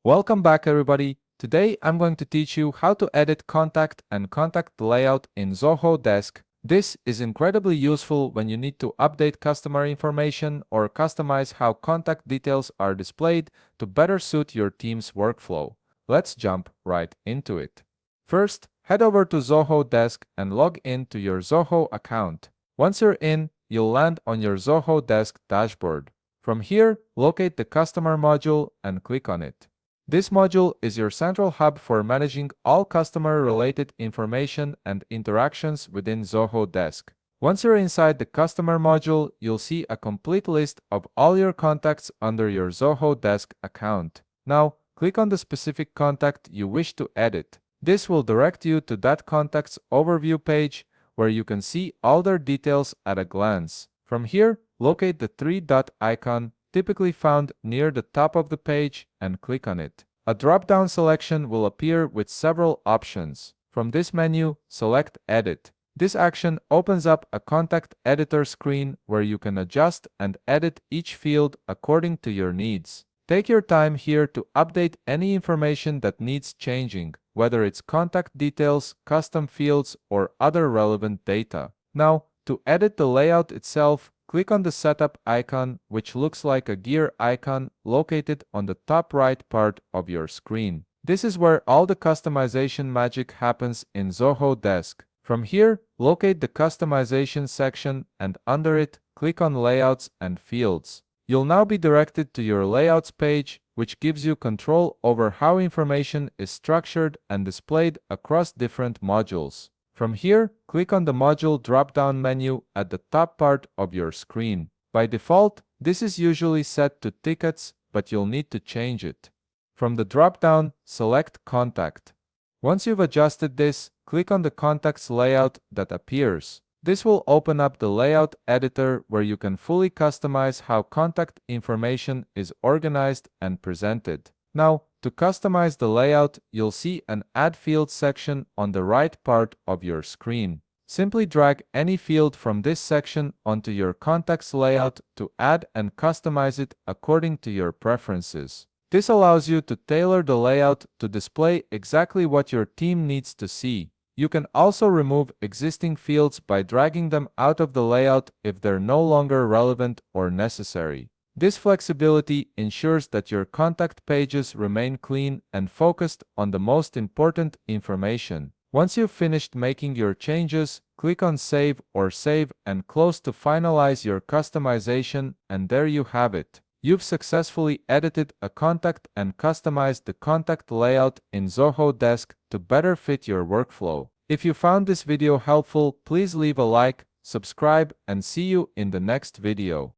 Welcome back, everybody. Today I'm going to teach you how to edit contact and contact layout in Zoho Desk. This is incredibly useful when you need to update customer information or customize how contact details are displayed to better suit your team's workflow. Let's jump right into it. First, head over to Zoho Desk and log in to your Zoho account. Once you're in, you'll land on your Zoho Desk dashboard. From here, locate the customer module and click on it. This module is your central hub for managing all customer-related information and interactions within Zoho Desk. Once you're inside the customer module, you'll see a complete list of all your contacts under your Zoho Desk account. Now, click on the specific contact you wish to edit. This will direct you to that contact's overview page where you can see all their details at a glance. From here, locate the three-dot icon typically found near the top of the page and click on it. A drop-down selection will appear with several options. From this menu, select Edit. This action opens up a contact editor screen where you can adjust and edit each field according to your needs. Take your time here to update any information that needs changing, whether it's contact details, custom fields, or other relevant data. Now, to edit the layout itself, click on the setup icon, which looks like a gear icon located on the top right part of your screen. This is where all the customization magic happens in Zoho Desk. From here, locate the customization section and under it, click on Layouts and Fields. You'll now be directed to your Layouts page, which gives you control over how information is structured and displayed across different modules. From here, click on the module drop-down menu at the top part of your screen. By default, this is usually set to tickets, but you'll need to change it. From the drop-down, select Contact. Once you've adjusted this, click on the contact's layout that appears. This will open up the layout editor where you can fully customize how contact information is organized and presented. Now, to customize the layout, you'll see an Add Field section on the right part of your screen. Simply drag any field from this section onto your contact's layout to add and customize it according to your preferences. This allows you to tailor the layout to display exactly what your team needs to see. You can also remove existing fields by dragging them out of the layout if they're no longer relevant or necessary. This flexibility ensures that your contact pages remain clean and focused on the most important information. Once you've finished making your changes, click on Save or Save and Close to finalize your customization, and there you have it. You've successfully edited a contact and customized the contact layout in Zoho Desk to better fit your workflow. If you found this video helpful, please leave a like, subscribe, and see you in the next video.